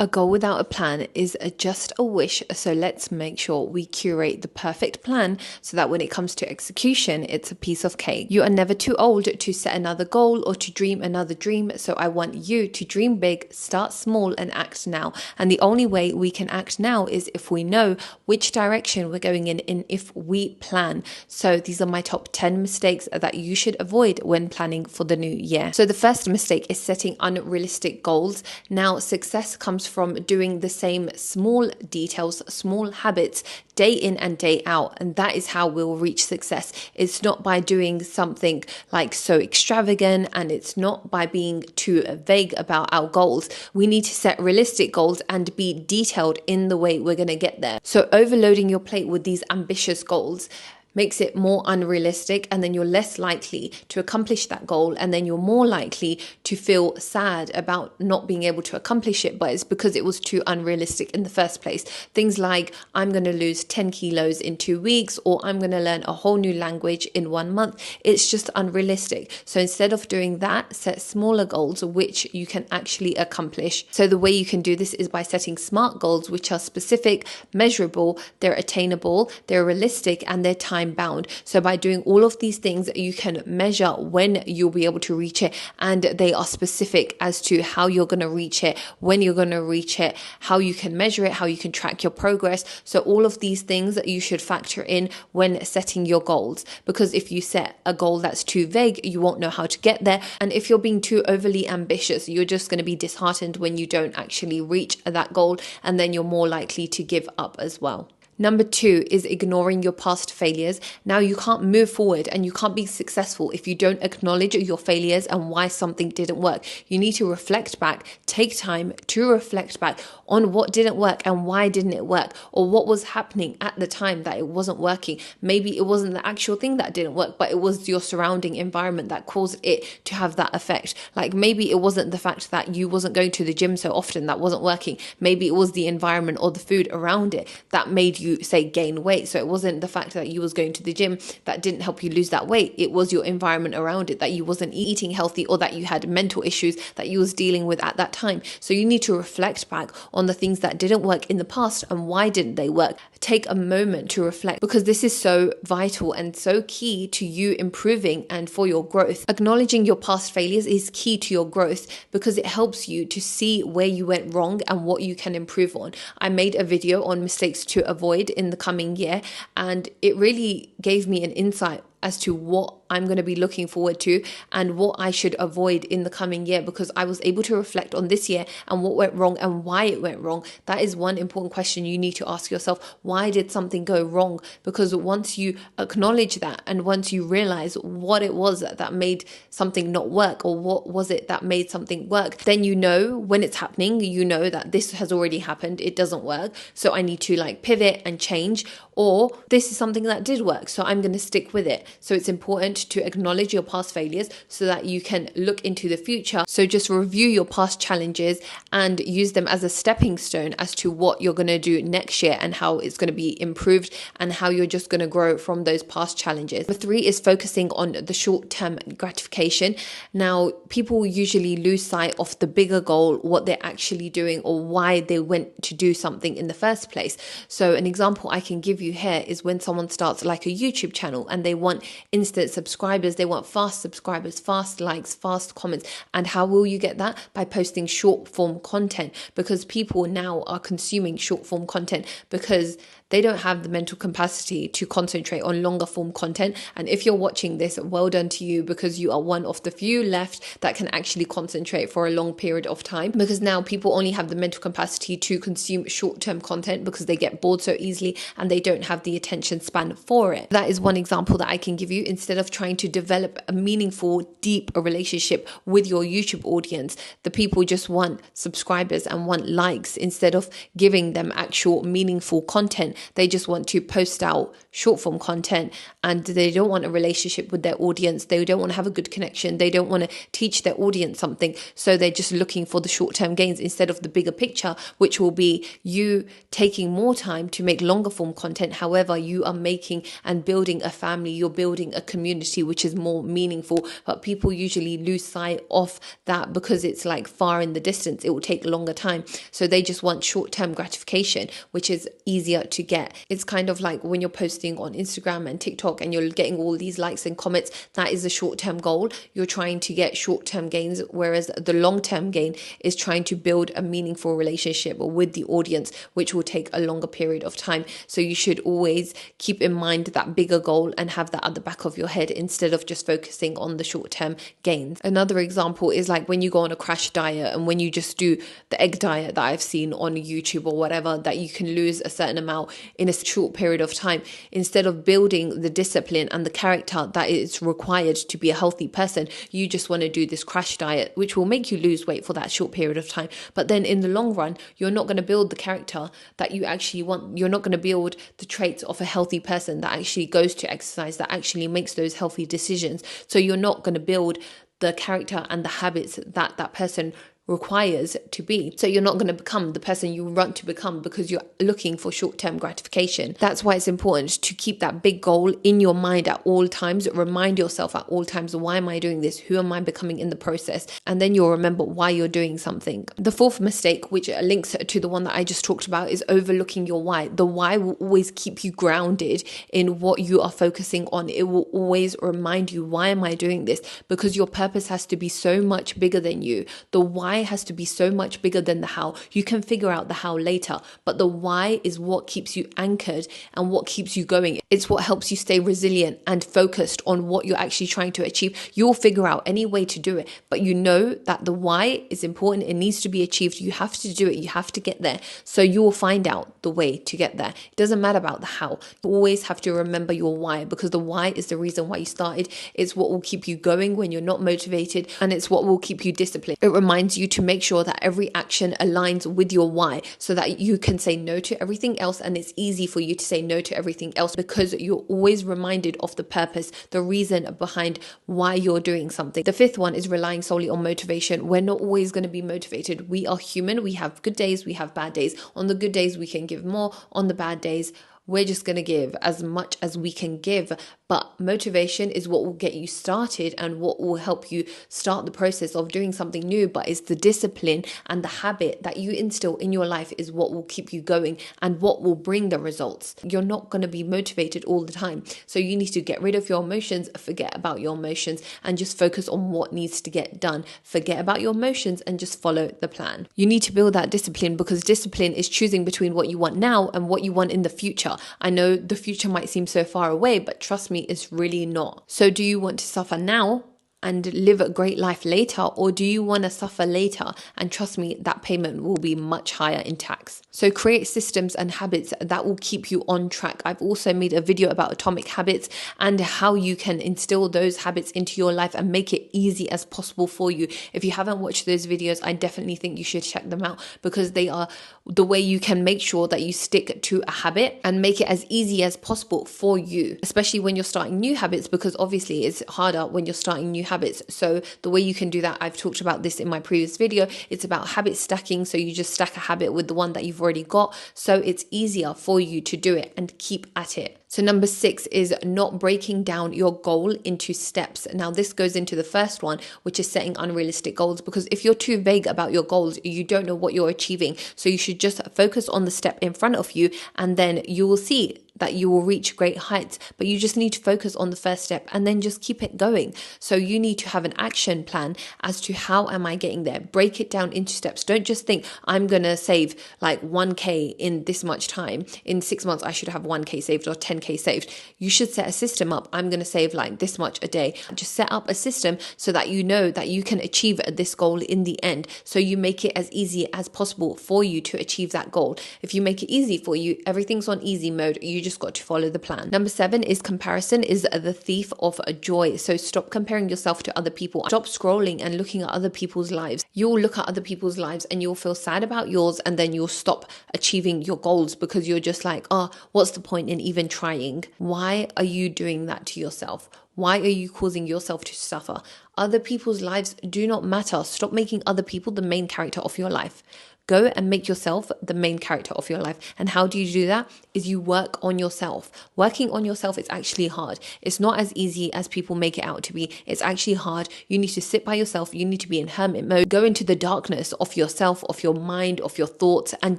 A goal without a plan is just a wish, so let's make sure we curate the perfect plan so that when it comes to execution, it's a piece of cake. You are never too old to set another goal or to dream another dream, so I want you to dream big, start small, and act now. And the only way we can act now is if we know which direction we're going in and if we plan. So these are my top 10 mistakes that you should avoid when planning for the new year. So the first mistake is setting unrealistic goals. Now, success comes from doing the same small details, small habits, day in and day out. And that is how we'll reach success. It's not by doing something like so extravagant, and it's not by being too vague about our goals. We need to set realistic goals and be detailed in the way we're going to get there. So overloading your plate with these ambitious goals makes it more unrealistic, and then you're less likely to accomplish that goal, and then you're more likely to feel sad about not being able to accomplish it, but it's because it was too unrealistic in the first place. Things like, I'm going to lose 10 kilos in 2 weeks, or I'm going to learn a whole new language in 1 month. It's just unrealistic. So instead of doing that, set smaller goals which you can actually accomplish. So the way you can do this is by setting SMART goals, which are specific, measurable, they're attainable, they're realistic, and they're time bound. So by doing all of these things, you can measure when you'll be able to reach it, and they are specific as to how you're going to reach it, when you're going to reach it, how you can measure it, how you can track your progress. So all of these things you should factor in when setting your goals, because if you set a goal that's too vague, you won't know how to get there. And if you're being too overly ambitious, you're just going to be disheartened when you don't actually reach that goal, and then you're more likely to give up as well. Number 2 is ignoring your past failures. Now, you can't move forward and you can't be successful if you don't acknowledge your failures and why something didn't work. You need to reflect back, take time to reflect back on what didn't work and why didn't it work, or what was happening at the time that it wasn't working. Maybe it wasn't the actual thing that didn't work, but it was your surrounding environment that caused it to have that effect. Like maybe it wasn't the fact that you wasn't going to the gym so often that wasn't working. Maybe it was the environment or the food around it that made you say gain weight. So it wasn't the fact that you was going to the gym that didn't help you lose that weight. It was your environment around it, that you wasn't eating healthy, or that you had mental issues that you was dealing with at that time. So you need to reflect back on the things that didn't work in the past and why didn't they work. Take a moment to reflect, because this is so vital and so key to you improving and for your growth. Acknowledging your past failures is key to your growth because it helps you to see where you went wrong and what you can improve on. I made a video on mistakes to avoid in the coming year, and it really gave me an insight as to what I'm going to be looking forward to and what I should avoid in the coming year, because I was able to reflect on this year and what went wrong and why it went wrong. That is one important question you need to ask yourself. Why did something go wrong? Because once you acknowledge that, and once you realize what it was that made something not work, or what was it that made something work, then you know when it's happening, you know that this has already happened, it doesn't work, so I need to pivot and change, or this is something that did work, so I'm going to stick with it. So it's important to acknowledge your past failures so that you can look into the future. So just review your past challenges and use them as a stepping stone as to what you're going to do next year and how it's going to be improved and how you're just going to grow from those past challenges. Number 3 is focusing on the short-term gratification. Now, people usually lose sight of the bigger goal, what they're actually doing, or why they went to do something in the first place. So an example I can give you here is when someone starts like a YouTube channel and they want instant subscribers, they want fast subscribers, fast likes, fast comments. And how will you get that? By posting short form content, because people now are consuming short form content because they don't have the mental capacity to concentrate on longer form content. And if you're watching this, well done to you, because you are one of the few left that can actually concentrate for a long period of time, because now people only have the mental capacity to consume short-term content because they get bored so easily and they don't have the attention span for it. That is one example that I can give you. Instead of trying to develop a meaningful, deep relationship with your YouTube audience, the people just want subscribers and want likes instead of giving them actual meaningful content. They just want to post out short form content, and they don't want a relationship with their audience. They don't want to have a good connection. They don't want to teach their audience something. So they're just looking for the short-term gains instead of the bigger picture, which will be you taking more time to make longer form content. However, you are making and building a family. You're building a community. opportunity, which is more meaningful. But people usually lose sight of that because it's like far in the distance. It will take a longer time. So they just want short-term gratification, which is easier to get. It's kind of like when you're posting on Instagram and TikTok and you're getting all these likes and comments, that is a short-term goal. You're trying to get short-term gains, whereas the long-term gain is trying to build a meaningful relationship with the audience, which will take a longer period of time. So you should always keep in mind that bigger goal and have that at the back of your head instead of just focusing on the short-term gains. Another example is like when you go on a crash diet and when you just do the egg diet that I've seen on YouTube or whatever, that you can lose a certain amount in a short period of time. Instead of building the discipline and the character that is required to be a healthy person, you just want to do this crash diet, which will make you lose weight for that short period of time. But then in the long run, you're not going to build the character that you actually want. You're not going to build the traits of a healthy person that actually goes to exercise, that actually makes those healthy decisions. So you're not going to build the character and the habits that that person requires to be. So you're not going to become the person you want to become because you're looking for short-term gratification. That's why it's important to keep that big goal in your mind at all times. Remind yourself at all times, why am I doing this? Who am I becoming in the process? And then you'll remember why you're doing something. The fourth mistake, which links to the one that I just talked about, is overlooking your why. The why will always keep you grounded in what you are focusing on. It will always remind you, why am I doing this? Because your purpose has to be so much bigger than you. The why has to be so much bigger than the how. You can figure out the how later, but the why is what keeps you anchored and what keeps you going. It's what helps you stay resilient and focused on what you're actually trying to achieve. You'll figure out any way to do it, but you know that the why is important. It needs to be achieved. You have to do it. You have to get there. So you will find out the way to get there. It doesn't matter about the how. You always have to remember your why, because the why is the reason why you started. It's what will keep you going when you're not motivated, and it's what will keep you disciplined. It reminds you to make sure that every action aligns with your why so that you can say no to everything else, and it's easy for you to say no to everything else because you're always reminded of the purpose, the reason behind why you're doing something. The fifth one is relying solely on motivation. We're not always going to be motivated. We are human. We have good days, we have bad days. On the good days, we can give more. On the bad days, we're just going to give as much as we can give. But motivation is what will get you started and what will help you start the process of doing something new. But it's the discipline and the habit that you instill in your life is what will keep you going and what will bring the results. You're not going to be motivated all the time. So you need to get rid of your emotions, forget about your emotions, and just focus on what needs to get done. Forget about your emotions and just follow the plan. You need to build that discipline, because discipline is choosing between what you want now and what you want in the future. I know the future might seem so far away, but trust me, it's really not. So do you want to suffer now and live a great life later, or do you want to suffer later? And trust me, that payment will be much higher in tax. So create systems and habits that will keep you on track. I've also made a video about atomic habits and how you can instill those habits into your life and make it easy as possible for you. If you haven't watched those videos, I definitely think you should check them out, because they are the way you can make sure that you stick to a habit and make it as easy as possible for you, especially when you're starting new habits, because obviously it's harder when you're starting new habits. So the way you can do that, I've talked about this in my previous video. It's about habit stacking. So you just stack a habit with the one that you've already got, so it's easier for you to do it and keep at it. So number 6 is not breaking down your goal into steps. Now this goes into the first one, which is setting unrealistic goals, because if you're too vague about your goals, you don't know what you're achieving. So you should just focus on the step in front of you, and then you will see that you will reach great heights. But you just need to focus on the first step and then just keep it going. So you need to have an action plan as to how am I getting there. Break it down into steps. Don't just think I'm going to save like 1k in this much time. In 6 months, I should have 1k saved or 10k saved. You should set a system up. I'm going to save like this much a day. Just set up a system so that you know that you can achieve this goal in the end. So you make it as easy as possible for you to achieve that goal. If you make it easy for you, everything's on easy mode. You just got to follow the plan. Number 7 is comparison is the thief of joy. So stop comparing yourself to other people. Stop scrolling and looking at other people's lives. You'll look at other people's lives and you'll feel sad about yours, and then you'll stop achieving your goals because you're just like, oh, what's the point in even trying? Why are you doing that to yourself? Why are you causing yourself to suffer? Other people's lives do not matter. Stop making other people the main character of your life. Go and make yourself the main character of your life. And how do you do that? Is you work on yourself. Working on yourself is actually hard. It's not as easy as people make it out to be. It's actually hard. You need to sit by yourself. You need to be in hermit mode. Go into the darkness of yourself, of your mind, of your thoughts, and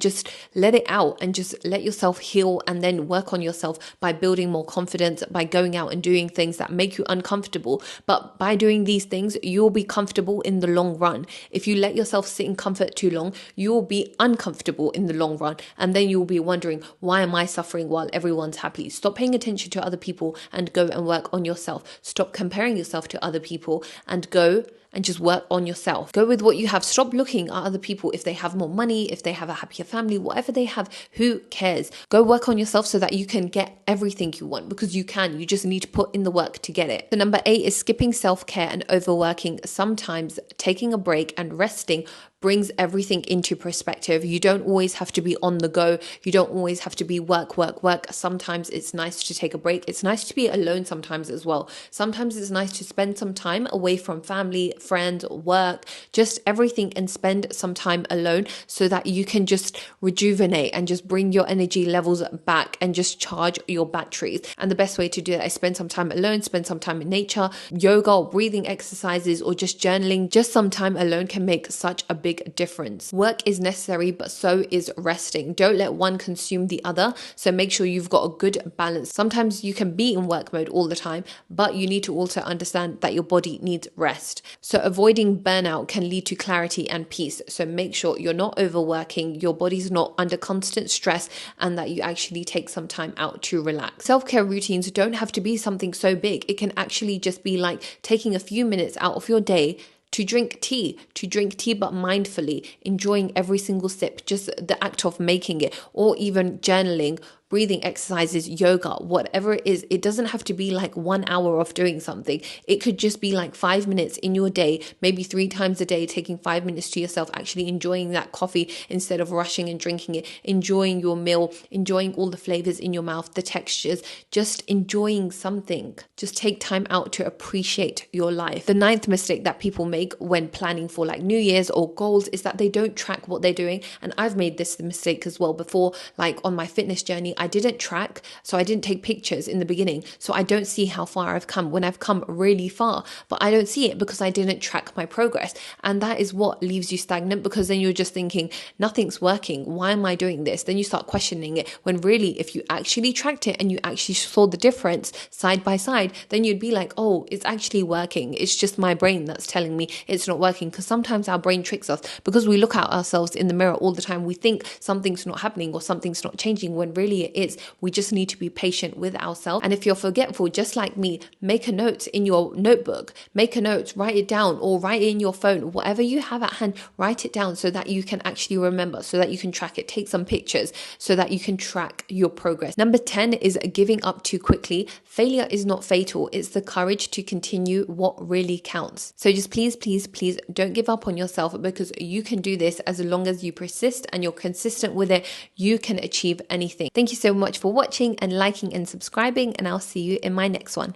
just let it out and just let yourself heal, and then work on yourself by building more confidence, by going out and doing things that make you uncomfortable. But by doing these things, you'll be comfortable in the long run. If you let yourself sit in comfort too long, you'll be uncomfortable in the long run. And then you'll be wondering, why am I suffering while everyone's happy? Stop paying attention to other people and go and work on yourself. Stop comparing yourself to other people and go and just work on yourself. Go with what you have. Stop looking at other people. If they have more money, if they have a happier family, whatever they have, who cares? Go work on yourself so that you can get everything you want, because you can. You just need to put in the work to get it. So number 8 is skipping self-care and overworking. Sometimes taking a break and resting brings everything into perspective. You don't always have to be on the go. You don't always have to be work, work, work. Sometimes it's nice to take a break. It's nice to be alone sometimes as well. Sometimes it's nice to spend some time away from family, friends, work, just everything, and spend some time alone so that you can just rejuvenate and just bring your energy levels back and just charge your batteries. And the best way to do that is spend some time alone, spend some time in nature, yoga or breathing exercises, or just journaling. Just some time alone can make such a big difference. Work is necessary, but so is resting. Don't let one consume the other. So make sure you've got a good balance. Sometimes you can be in work mode all the time, but you need to also understand that your body needs rest. So avoiding burnout can lead to clarity and peace. So make sure you're not overworking, your body's not under constant stress, and that you actually take some time out to relax. Self-care routines don't have to be something so big. It can actually just be like taking a few minutes out of your day to drink tea but mindfully, enjoying every single sip, just the act of making it, or even journaling, breathing exercises, yoga, whatever it is. It doesn't have to be like 1 hour of doing something. It could just be like 5 minutes in your day, maybe 3 times a day, taking 5 minutes to yourself, actually enjoying that coffee instead of rushing and drinking it, enjoying your meal, enjoying all the flavors in your mouth, the textures, just enjoying something. Just take time out to appreciate your life. The 9th mistake that people make when planning for like New Year's or goals is that they don't track what they're doing. And I've made this mistake as well before, like on my fitness journey. I didn't track, so I didn't take pictures in the beginning, so I don't see how far I've come when I've come really far, but I don't see it because I didn't track my progress. And that is what leaves you stagnant, because then you're just thinking nothing's working, why am I doing this? Then you start questioning it, when really if you actually tracked it and you actually saw the difference side by side, then you'd be like, oh, it's actually working. It's just my brain that's telling me it's not working. Because sometimes our brain tricks us, because we look at ourselves in the mirror all the time, we think something's not happening or something's not changing, when really it is. We just need to be patient with ourselves. And if you're forgetful, just like me, make a note in your notebook, make a note, write it down, or write it in your phone, whatever you have at hand, write it down so that you can actually remember, so that you can track it. Take some pictures so that you can track your progress. Number 10 is giving up too quickly. Failure is not fatal. It's the courage to continue what really counts. So just please, please, please don't give up on yourself, because you can do this. As long as you persist and you're consistent with it, you can achieve anything. Thank you so much for watching and liking and subscribing, and I'll see you in my next one.